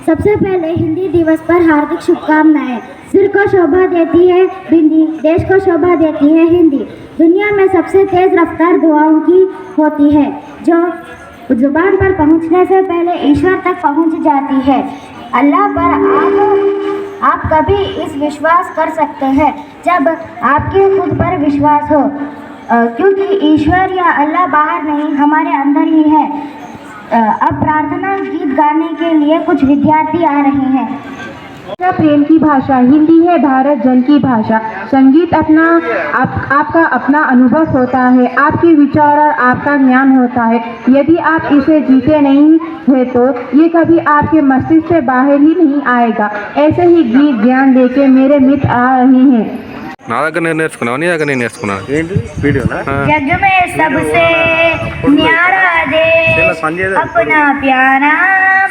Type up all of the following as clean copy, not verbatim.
सबसे पहले हिंदी दिवस पर हार्दिक शुभकामनाएं। सिर को शोभा देती है हिंदी, देश को शोभा देती है हिंदी। दुनिया में सबसे तेज रफ्तार दुआओं की होती है, जो जुबान पर पहुंचने से पहले ईश्वर तक पहुंच जाती है। अल्लाह पर आप कभी इस विश्वास कर सकते हैं जब आपके खुद पर विश्वास हो, क्योंकि ईश्वर या अल्लाह बाहर नहीं, हमारे अंदर ही है। अब प्रार्थना गीत गाने के लिए कुछ विद्यार्थी आ रहे हैं। प्रेम की भाषा हिंदी है, भारत जन की भाषा। संगीत आपका अपना अनुभव होता है, आपके विचार और आपका ज्ञान होता है। यदि आप इसे जीते नहीं है तो ये कभी आपके मस्तिष्क से बाहर ही नहीं आएगा। ऐसे ही गीत ज्ञान लेके मेरे मित्र आ रहे हैं। నా దగ్గర నేను నేర్చుకున్నావు, నీ దగ్గర నేను నేర్చుకున్నాను. ఏంటి వీడియోనా? जग में सबसे न्यारा देश अपना प्यारा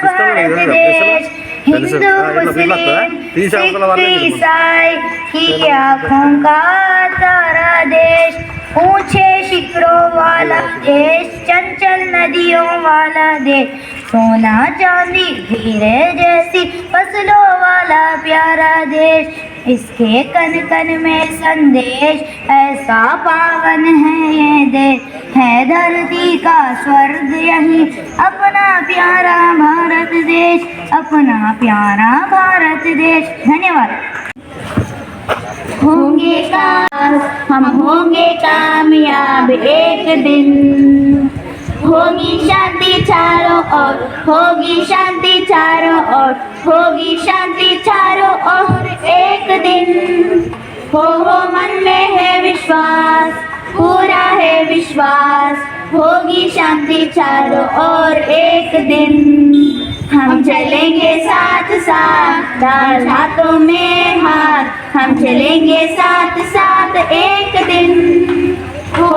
भारत देश, हिंदू मुस्लिम सिख ईसाई की आँखों का तारा देश, ऊंचे शिखरों वाला देश, चंचल नदियों वाला देश, सोना चांदी हीरे जैसी फसलों वाला प्यारा देश, इसके कन कन में संदेश ऐसा पावन है ये देश, है धरती का स्वर्ग यही अपना प्यारा भारत देश, अपना प्यारा भारत देश। धन्यवाद। हम होंगे कामयाब एक दिन, होगी शांति चारों ओर, होगी शांति चारों ओर, होगी शांति चारों ओर एक दिन। हो मन में है विश्वास, पूरा है विश्वास, होगी शांति चारों ओर एक दिन। हम चलेंगे साथ साथ, हाथों में हाथ, हम चलेंगे साथ साथ एक दिन। हो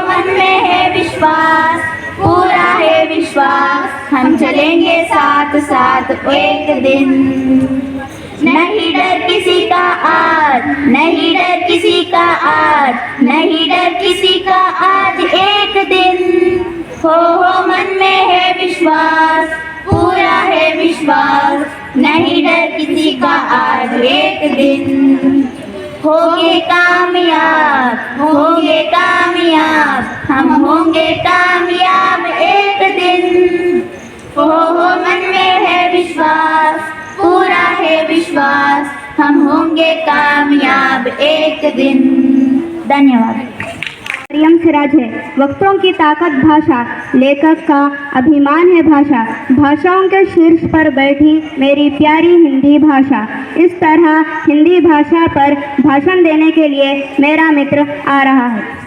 मन में है विश्वास, पूरा है विश्वास, हम चलेंगे साथ साथ एक दिन। नहीं डर किसी का आज, नहीं डर किसी का आज, नहीं डर किसी का आज एक दिन। हो मन में है विश्वास, पूरा है विश्वास, नहीं डर किसी का आज एक दिन। होंगे कामयाब, होंगे कामयाब, हम होंगे कामयाब एक दिन। हो मन में है विश्वास, पूरा है विश्वास, हम होंगे कामयाब एक दिन। धन्यवाद। मरियम सिराज है। वक्तों की ताकत भाषा, लेखक का अभिमान है भाषा, भाषाओं के शीर्ष पर बैठी मेरी प्यारी हिंदी भाषा। इस तरह हिंदी भाषा पर भाषण देने के लिए मेरा मित्र आ रहा है।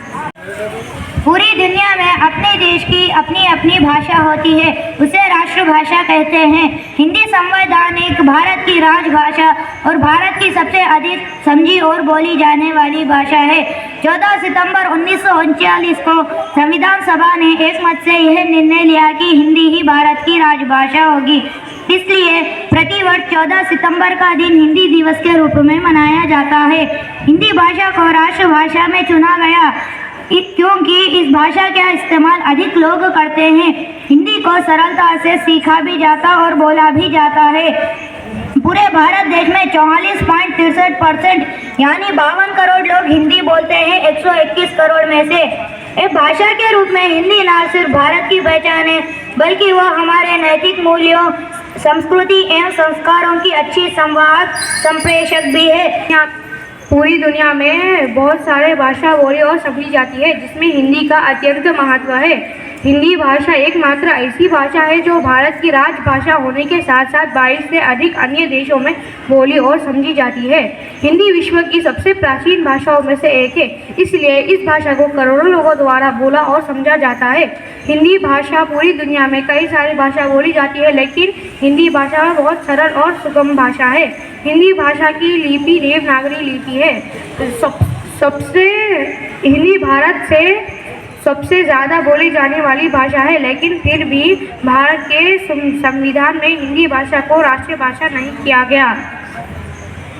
पूरी दुनिया में अपने देश की अपनी अपनी भाषा होती है, उसे राष्ट्रभाषा कहते हैं। हिंदी संवैधानिक भारत की राजभाषा और भारत की सबसे अधिक समझी और बोली जाने वाली भाषा है। 14 सितंबर 1939 को संविधान सभा ने एकमत से यह निर्णय लिया कि हिंदी ही भारत की राजभाषा होगी। इसलिए प्रतिवर्ष 14 सितंबर का दिन हिंदी दिवस के रूप में मनाया जाता है। हिंदी भाषा को राष्ट्रभाषा में चुना गया क्योंकि इस भाषा का इस्तेमाल अधिक लोग करते हैं। हिंदी को सरलता से सीखा भी जाता और बोला भी जाता है। पूरे भारत देश में 44.63% यानी 52 करोड़ लोग हिंदी बोलते हैं 121 करोड़ में से। एक भाषा के रूप में हिंदी न सिर्फ भारत की पहचान है, बल्कि वह हमारे नैतिक मूल्यों, संस्कृति एवं संस्कारों की अच्छी संवाद संप्रेषक भी है। पूरी दुनिया में बहुत सारे भाषा बोली और समझी जाती है, जिसमें हिंदी का अत्यंत महत्व है। हिंदी भाषा एकमात्र ऐसी भाषा है जो भारत की राजभाषा होने के साथ साथ 22 से अधिक अन्य देशों में बोली और समझी जाती है। हिंदी विश्व की सबसे प्राचीन भाषाओं में से एक है, इसलिए इस भाषा को करोड़ों लोगों द्वारा बोला और समझा जाता है। हिंदी भाषा पूरी दुनिया में कई सारी भाषा बोली जाती है, लेकिन हिंदी भाषा बहुत सरल और सुगम भाषा है। हिंदी भाषा की लिपि देवनागरी लिपि है। हिंदी भारत से सबसे ज़्यादा बोली जाने वाली भाषा है, लेकिन फिर भी भारत के संविधान में हिंदी भाषा को राष्ट्रीय भाषा नहीं किया गया।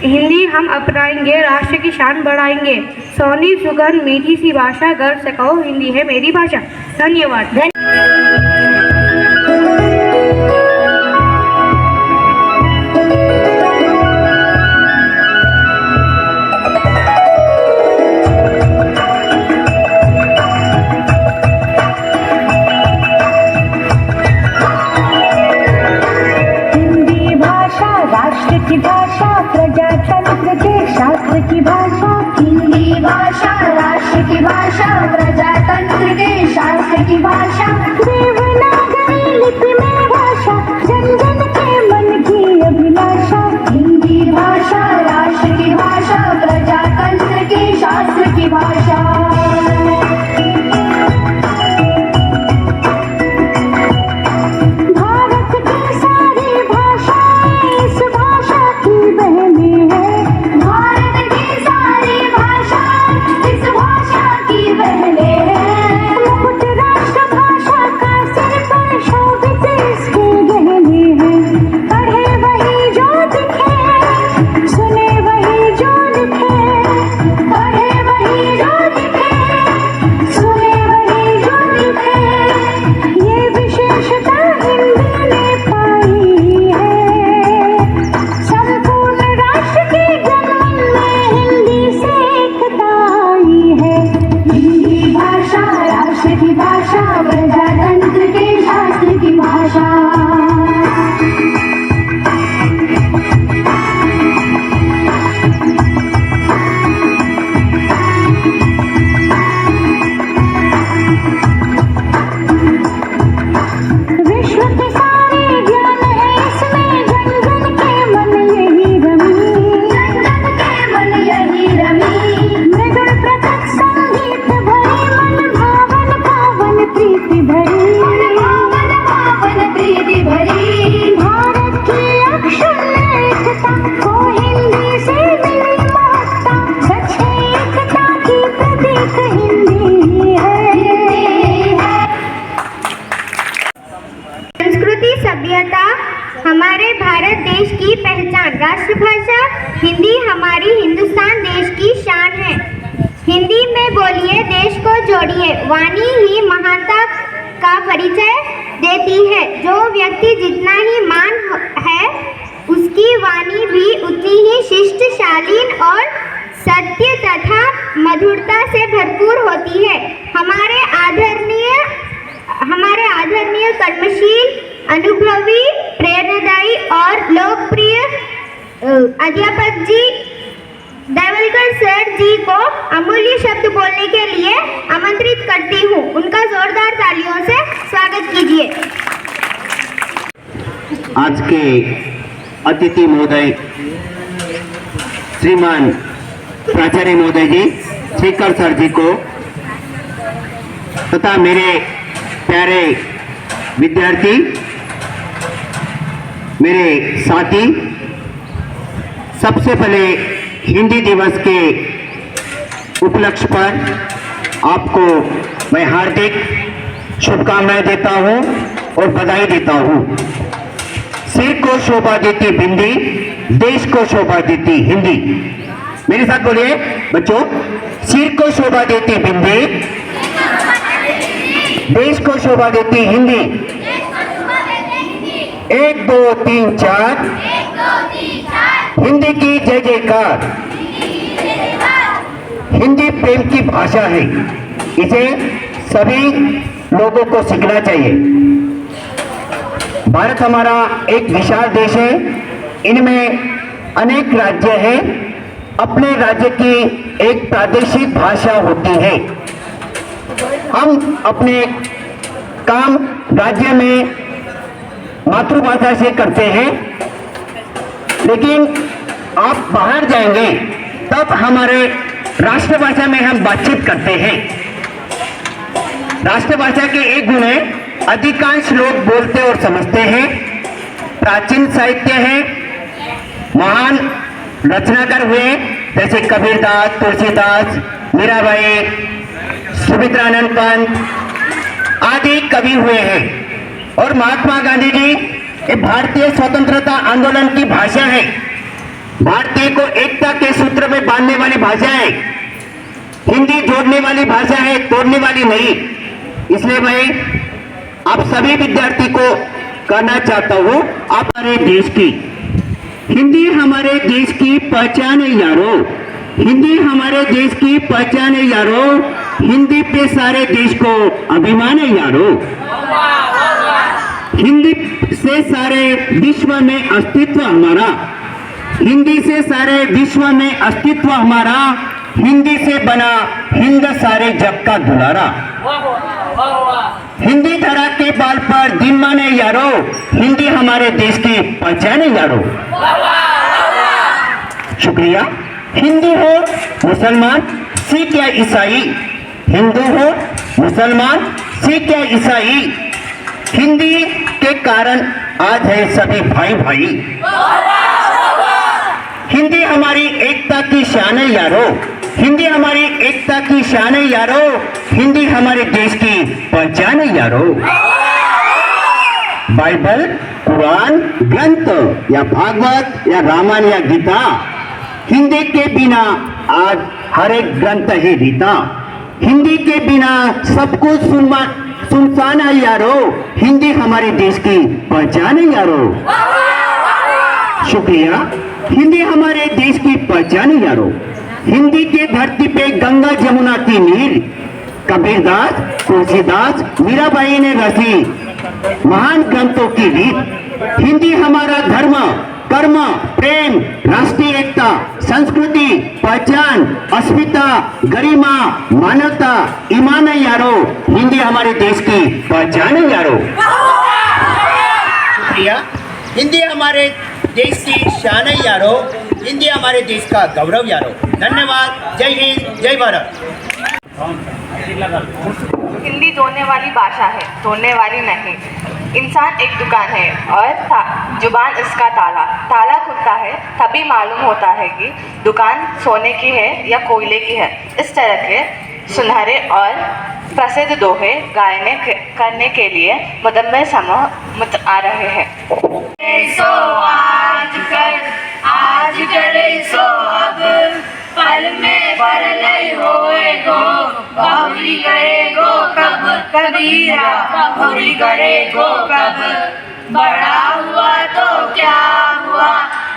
हिंदी हम अपनाएंगे, राष्ट्र की शान बढ़ाएंगे। सोनी सुगंध मीठी सी भाषा, गर्व से कहो हिंदी है मेरी भाषा। धन्यवाद। राष्ट्र की भाषा, हिंदी भाषा राष्ट्र की भाषा, प्रजातंत्र के शास्त्र की भाषा, देवनागरी लिपि में भाषा, जन जन के मन की अभिलाषा, हिंदी भाषा राष्ट्र की भाषा, प्रजातंत्र के शास्त्र की भाषा। सभ्यता हमारे भारत देश की पहचान, राष्ट्रभाषा हिंदी हमारी हिंदुस्तान देश की शान है। हिंदी में बोलिए, देश को जोड़िए, वाणी ही महानता का परिचय देती है। जो व्यक्ति जितना ही मान है, उसकी वाणी भी उतनी ही शिष्ट, शालीन और सत्य तथा मधुरता से भरपूर होती है। हमारे आदरणीय कर्मशील, अनुभवी, प्रेरणादायी और लोकप्रिय अध्यापक जी देवलकर सर जी को अमूल्य शब्द बोलने के लिए आमंत्रित करती हूँ। उनका जोरदार तालियों से स्वागत कीजिए। आज के अतिथि महोदय श्रीमान प्राचार्य महोदय जी, शेखर सर जी को तथा मेरे प्यारे विद्यार्थी, मेरे साथी, सबसे पहले हिंदी दिवस के उपलक्ष्य पर आपको मैं हार्दिक शुभकामनाएं देता हूं और बधाई देता हूं। सिर को शोभा देती बिंदी, देश को शोभा देती हिंदी। मेरे साथ बोलिए बच्चों, सिर को शोभा देती बिंदी, देश को शोभा देती हिंदी। 1 2 3 4 हिंदी की जय जयकार। हिंदी प्रेम की भाषा है, इसे सभी लोगों को सीखना चाहिए। भारत हमारा एक विशाल देश है, इनमें अनेक राज्य हैं। अपने राज्य की एक प्रादेशिक भाषा होती है। हम अपने काम राज्य में मातृभाषा से करते हैं, लेकिन आप बाहर जाएंगे तब हमारे राष्ट्रभाषा में हम बातचीत करते हैं। राष्ट्रभाषा के एक गुण है, अधिकांश लोग बोलते और समझते हैं। प्राचीन साहित्य है, महान रचनाकार हुए जैसे कबीरदास, तुलसीदास, मीराबाई, सुमित्रानंद पंत आदि कवि हुए हैं। और महात्मा गांधी जी ये भारतीय स्वतंत्रता आंदोलन की भाषा है। भारतीय को एकता के सूत्र में बांधने वाली भाषा है। हिंदी जोड़ने वाली भाषा है, तोड़ने वाली नहीं। इसलिए मैं आप सभी विद्यार्थी को कहना चाहता हूं, आप हमारे देश की हिंदी हमारे देश की पहचान है यारो। हिंदी हमारे देश की पहचान है यारो। हिंदी पे सारे देश को अभिमान है यारो। हिंदी से सारे विश्व में अस्तित्व हमारा। हिंदी से सारे विश्व में अस्तित्व हमारा, हिंदी से बना हिंद सारे जग का दुलारा। हिंदी धरा के बाल पर दिन माने यारो, हिंदी हमारे देश की पहचान है यारो। शुक्रिया। हिंदू हो मुसलमान सिख या ईसाई, हिंदू हो मुसलमान सिख या ईसाई, हिंदी के कारण आज है सभी भाई भाई। हिंदी हमारी एकता की शान है यारो, हिंदी हमारी एकता की शान है यारो, हिंदी हमारे देश की पहचान है यारो। बाइबल, कुरान, ग्रंथ या भागवत या रामायण या गीता, हिंदी के बिना आज हर एक ग्रंथ है रीता। हिंदी के बिना सब कुछ सुनसान है यारो, हिंदी हमारे देश की पहचान है यारो। शुक्रिया। हिंदी हमारे देश की पहचान है यारो। हिंदी के धरती पे गंगा जमुना की नीर, कबीरदास, तुलसीदास, मीराबाई ने रची महान ग्रंथों की रीत। हिंदी हमारा धर्म, कर्म, प्रेम, राष्ट्रीय एकता, संस्कृति, पहचान, अस्मिता, गरिमा, मानवता, ईमान है यारो, हिंदी हमारे देश की पहचान है यारो। शुक्रिया। हिंदी हमारे देश की शान है यारो, हिंदी हमारे देश का गौरव यारो। धन्यवाद। जय हिंद, जय भारत। हिंदी जोड़ने वाली भाषा है, तोड़ने वाली नहीं। इंसान एक दुकान है और जुबान इसका ताला। ताला खुलता है तभी मालूम होता है कि दुकान सोने की है या कोयले की है। इस तरह के सुनहरे और प्रसिद्ध दोहे गायने करने के लिए मुदम्मिर समूह आ रहे हैं। सो आज करे सो अब, पल में परलय होए गो, बहुरी करे गो कब, कबीरा बहुरी करे गो कब। बड़ा हुआ तो क्या हुआ,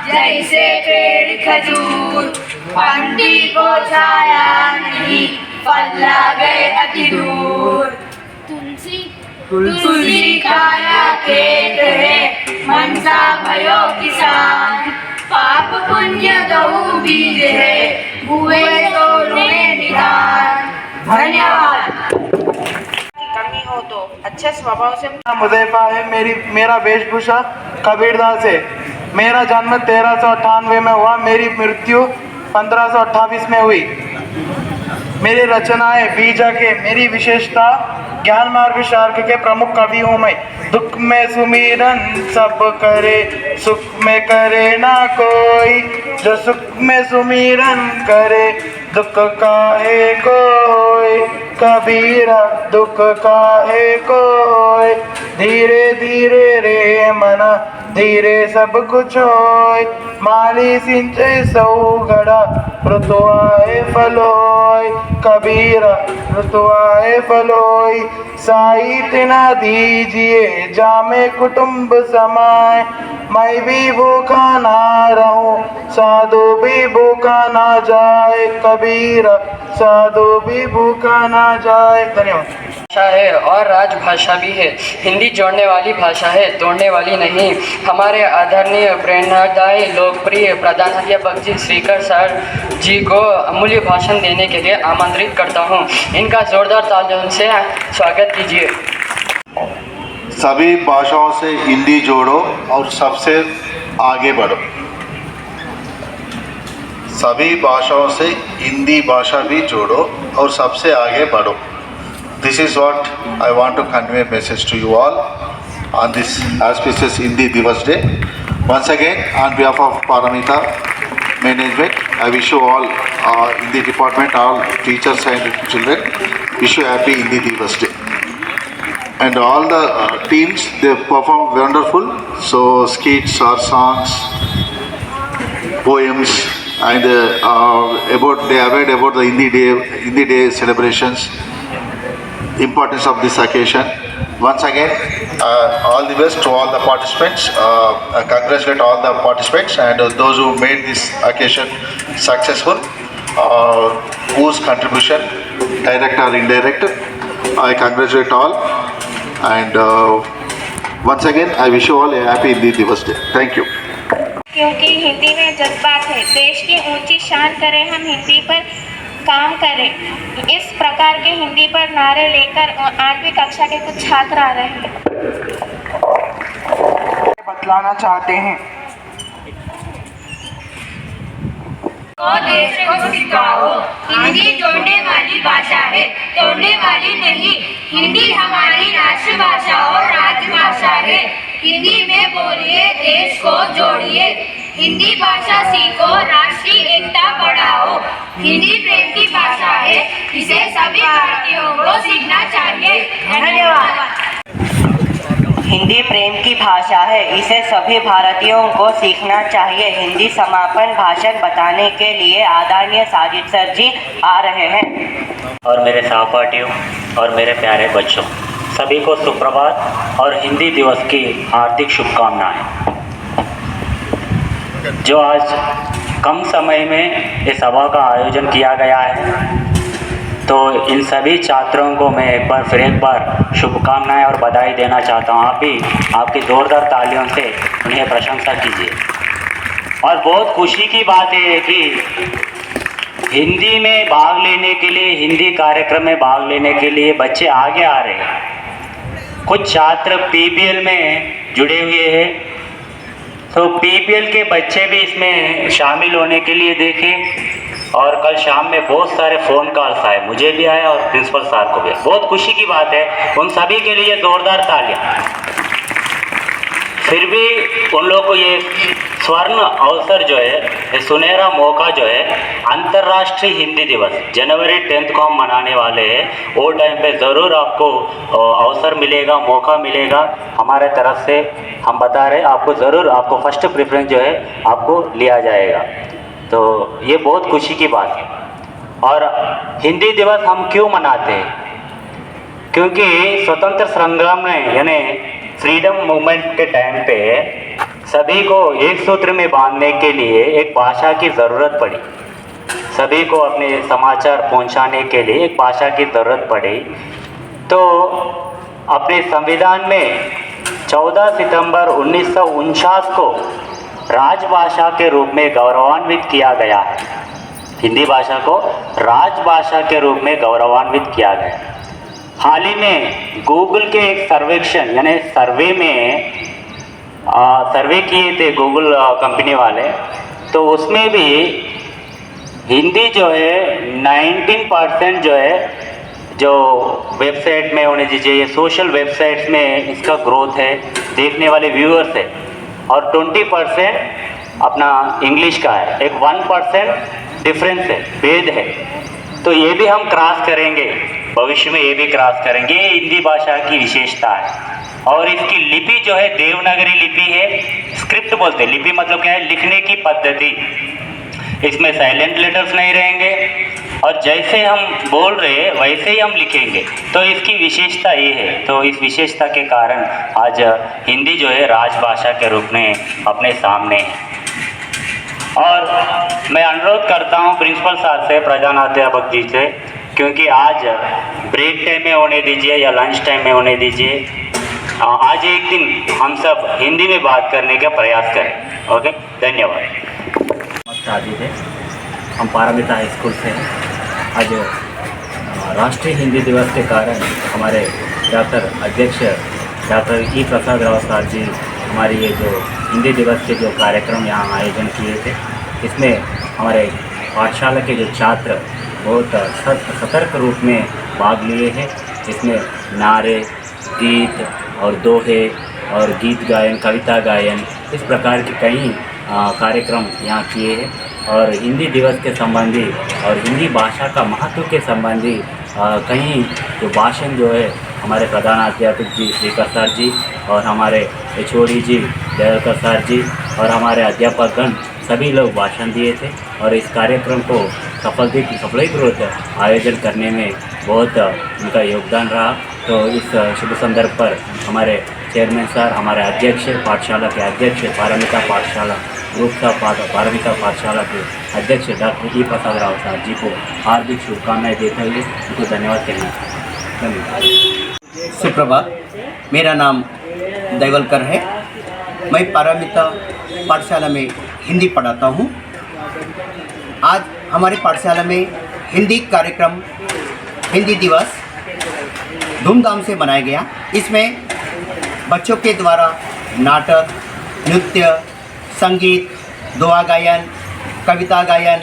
जैसे पेड़ खजूर, पंडी को छाया नहीं, फल ला गए अति दूर। तुलसी काया खेत है, मनसा भयो किसान, पाप पुण्य दहु बीज है, हुए तो रुणे निदान। धन्यवाद। कमी हो तो अच्छे स्वभाव से मुज़ैफ़ा है, मेरा वेशभूषा कबीरदास है। मेरा जन्म 1398 में हुआ, मेरी मृत्यु 1528 में हुई। मेरी रचनाएं बीजा के, मेरी विशेषता ज्ञान मार्ग शार्क के प्रमुख कवि हूँ मैं। दुख में सुमिरन सब करे, सुख में करे ना कोई, जो सुख में सुमिरन करे, दुख काहे को होए। कबीरा दुख काहे को होए, धीरे धीरे रे मना, धीरे सब कुछ होए। माली सिंचे सौ घड़ा, ऋतु आए फल होए। कबीरा ऋतु आए फल होए, साई तिना दीजिए, जामे कुटुंब समाए। मैं भी भूखा ना रहूं, साधु भी भूखा ना जाए। कबीरा साधु भी भूखा ना जाए। धन्यवाद। भाषा है और राजभाषा भी है। हिंदी जोड़ने वाली भाषा है, तोड़ने वाली नहीं। हमारे आदरणीय प्रेरणादायी लोकप्रिय प्रधानाध्यापक जी श्रीकर सर जी को अमूल्य भाषण देने के लिए आमंत्रित करता हूं। इनका जोरदार तालियों से स्वागत कीजिए। सभी भाषाओं से हिंदी जोड़ो और सबसे आगे बढ़ो। सभी भाषाओं से हिंदी भाषा भी जोड़ो और सबसे आगे बढ़ो। This is what I want to convey a message to you all on this auspicious Hindi Divas Day. Once again, on behalf of Paramita Management, I wish you all in the department, all teachers and children, wish you happy Hindi Divas Day. And all the teams, they performed wonderful. So skits or songs, poems, and they aware about the Hindi Day celebrations, importance of this occasion. Once again, all the best to all the participants. Congratulate all the participants and those who made this occasion successful, whose contribution, direct or indirect, I congratulate all. And once again, I wish you all a happy Hindi Divas Day. Thank you. क्योंकि हिंदी में जज्बात है। देश की ऊंची शान करें हम, हिंदी पर काम करें। इस प्रकार के हिंदी पर नारे लेकर 8वीं कक्षा के कुछ छात्र आ रहे हैं। बतलाना चाहते हैं। देश को सिखाओ, हिंदी जोड़ने वाली भाषा है, तोड़ने वाली नहीं। हिंदी हमारी राष्ट्रभाषा और राजभाषा है। हिंदी में बोलिए, देश को जोड़िए। हिंदी भाषा सीखो, राष्ट्रीय एकता बढ़ाओ। हिंदी प्रेम की भाषा है, इसे सभी भारतीयों को सीखना चाहिए। धन्यवाद। हिंदी प्रेम की भाषा है, इसे सभी भारतीयों को सीखना चाहिए। हिंदी समापन भाषण बताने के लिए आदरणीय साजिद सर जी आ रहे हैं। और मेरे सहपाठियों और मेरे प्यारे बच्चों, सभी को सुप्रभात और हिंदी दिवस की हार्दिक शुभकामनाएं। जो आज कम समय में इस सभा का आयोजन किया गया है, तो इन सभी छात्रों को मैं एक बार शुभकामनाएं और बधाई देना चाहता हूं। आप भी आपकी जोरदार तालियों से उन्हें प्रशंसा कीजिए। और बहुत खुशी की बात है कि हिंदी में भाग लेने के लिए, हिंदी कार्यक्रम में भाग लेने के लिए बच्चे आगे आ रहे हैं। कुछ छात्र पीपीएल में जुड़े हुए हैं, तो पीपीएल के बच्चे भी इसमें शामिल होने के लिए देखें। और कल शाम में बहुत सारे फ़ोन कॉल्स आए, मुझे भी आया और प्रिंसिपल साहब को भी। बहुत खुशी की बात है, उन सभी के लिए ज़ोरदार तालियां। फिर भी उन लोगों को ये स्वर्ण अवसर जो है, ये सुनहरा मौका जो है, अंतर्राष्ट्रीय हिंदी दिवस जनवरी 10 को हम मनाने वाले हैं। वो टाइम पे ज़रूर आपको अवसर मिलेगा, मौका मिलेगा। हमारे तरफ से हम बता रहे हैं, आपको ज़रूर, आपको फर्स्ट प्रेफरेंस जो है आपको लिया जाएगा। तो ये बहुत खुशी की बात है। और हिंदी दिवस हम क्यों मनाते हैं? क्योंकि स्वतंत्र संग्राम में, यानी फ्रीडम मूवमेंट के टाइम पे सभी को एक सूत्र में बांधने के लिए एक भाषा की ज़रूरत पड़ी। सभी को अपने समाचार पहुंचाने के लिए एक भाषा की ज़रूरत पड़ी। तो अपने संविधान में 14 सितंबर 1949 को राजभाषा के रूप में गौरवान्वित किया गया है। हिंदी भाषा को राजभाषा के रूप में गौरवान्वित किया गया। हाल ही में गूगल के एक सर्वेक्षण, यानी सर्वे में सर्वे किए थे गूगल कंपनी वाले, तो उसमें भी हिंदी जो है 19% जो है, जो वेबसाइट में होने दीजिए, ये सोशल वेबसाइट्स में इसका ग्रोथ है, देखने वाले व्यूअर्स है। और 20% अपना इंग्लिश का है। एक 1% डिफरेंस है, भेद है। तो ये भी हम क्रॉस करेंगे, भविष्य में ये भी क्रॉस करेंगे। ये हिंदी भाषा की विशेषता है। और इसकी लिपि जो है देवनागरी लिपि है। स्क्रिप्ट बोलते हैं, लिपि मतलब क्या है? लिखने की पद्धति। इसमें साइलेंट लेटर्स नहीं रहेंगे और जैसे हम बोल रहे हैं वैसे ही हम लिखेंगे। तो इसकी विशेषता ये है। तो इस विशेषता के कारण आज हिंदी जो है राजभाषा के रूप में अपने सामने है। और मैं अनुरोध करता हूँ प्रिंसिपल साहब से, प्रधानाध्यापक जी से, क्योंकि आज ब्रेक टाइम में होने दीजिए या लंच टाइम में होने दीजिए, आज एक दिन हम सब हिंदी में बात करने का प्रयास करें। ओके, धन्यवाद। साजिद है, हम पारमिता हाई स्कूल से हैं। आज राष्ट्रीय हिंदी दिवस के कारण हमारे डॉक्टर अध्यक्ष डॉक्टर ई प्रसाद राव साहब जी हमारी ये जो हिंदी दिवस के जो कार्यक्रम यहाँ आयोजन किए थे, इसमें हमारे पाठशाला के जो छात्र बहुत सतर्क रूप में भाग लिए हैं। इसमें नारे, गीत और दोहे और गीत गायन, कविता गायन, इस प्रकार के कई कार्यक्रम यहाँ किए हैं। और हिंदी दिवस के संबंधी और हिंदी भाषा का महत्व के संबंधी कई जो भाषण जो है हमारे प्रधानाध्यापक जी श्रीकर सर जी और हमारे HOD जी दयालकर सर जी और हमारे अध्यापकगण सभी लोग भाषण दिए थे। और इस कार्यक्रम को सफलतापूर्वक आयोजन करने में बहुत उनका योगदान रहा। तो इस शुभ संदर्भ पर हमारे चेयरमैन सर, हमारे अध्यक्ष, पाठशाला के अध्यक्ष, पारमिता पाठशाला ग्रुप पारमिता पाठशाला के अध्यक्ष डॉक्टर ई प्रसाद राव साहब जी को हार्दिक शुभकामनाएं देते हुए उनको धन्यवाद कहना धन्यवाद। सुप्रभात, मेरा नाम देवलकर है मैं पारमिता पाठशाला में हिंदी पढ़ाता हूँ। आज हमारे पाठशाला में हिंदी कार्यक्रम हिंदी दिवस धूमधाम से मनाया गया। इसमें बच्चों के द्वारा नाटक, नृत्य, संगीत, दुआ गायन, कविता गायन,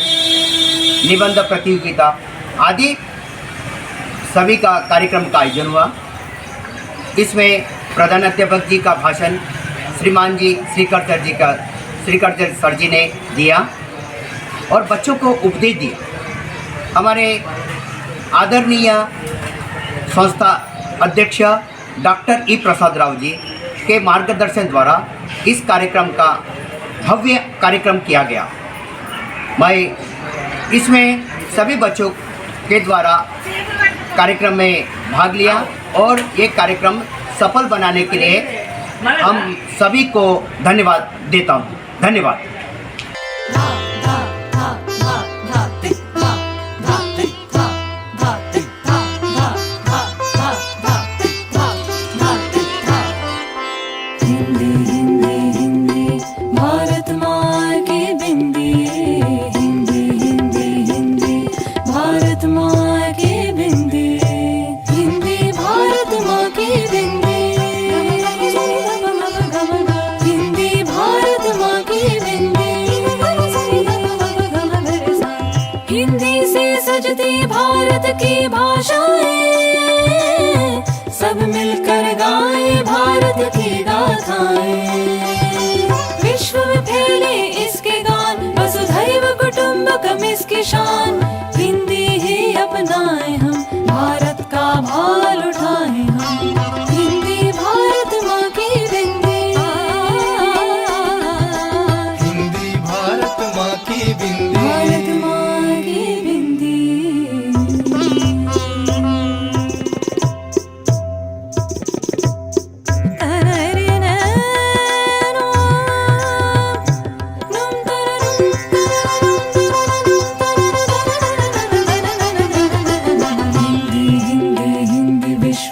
निबंध प्रतियोगिता आदि सभी का कार्यक्रम का आयोजन हुआ। इसमें प्रधानाध्यापक जी का भाषण श्रीमान जी श्रीकर सर जी ने दिया और बच्चों को उपदेश दिया। हमारे आदरणीय संस्था अध्यक्ष डॉक्टर ई प्रसाद राव जी के मार्गदर्शन द्वारा इस कार्यक्रम का भव्य कार्यक्रम किया गया। मैं इसमें सभी बच्चों के द्वारा कार्यक्रम में भाग लिया और ये कार्यक्रम सफल बनाने के लिए हम सभी को धन्यवाद देता हूँ। धन्यवाद। भारत की भाषाएं सब मिलकर गाएं भारत की गाथाएं। विश्व में फैले इसके गान, वसुधैव कुटुंबकम इसकी शान। हिंदी ही अपनाएं हम, भारत का भाल उठाएं हम। हिंदी भारत माँ की बिंदी, हिंदी भारत माँ की बिंदी, भारत माँ की बिंदी।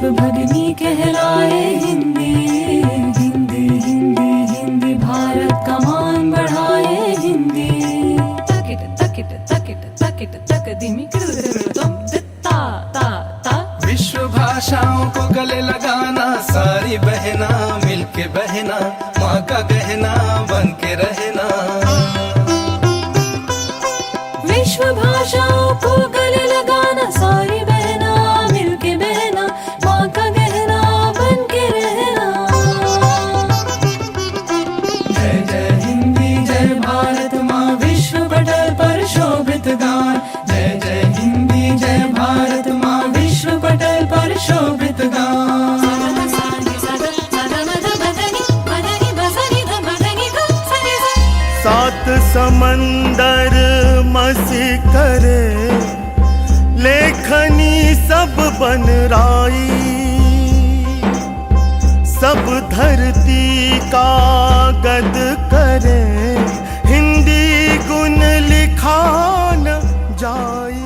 भगनी कहलाए हिंदी, हिंदी हिंदी हिंदी भारत का मान बढ़ाए हिंदी। तकिट तकिट तकिट तकिट तक दिमी तुम ता ता ता। विश्व भाषाओं को गले लगाना, सारी बहना मिलके बहना, माँ का गहना बन के रहना। विश्व भाषाओं को गले लगाना, सारी बहना मिलके बहना, माँ का गहना बन के रहना। जय जय हिंदी जय भारत माँ, विश्व पटल पर शोभित गान। जय जय हिंदी जय भारत माँ, विश्व पटल पर शोभित गान। सात समंदर मसी करे, लेखनी सब बन राई। सब धरती का गद करे, हिंदी गुण लिखा न जाई।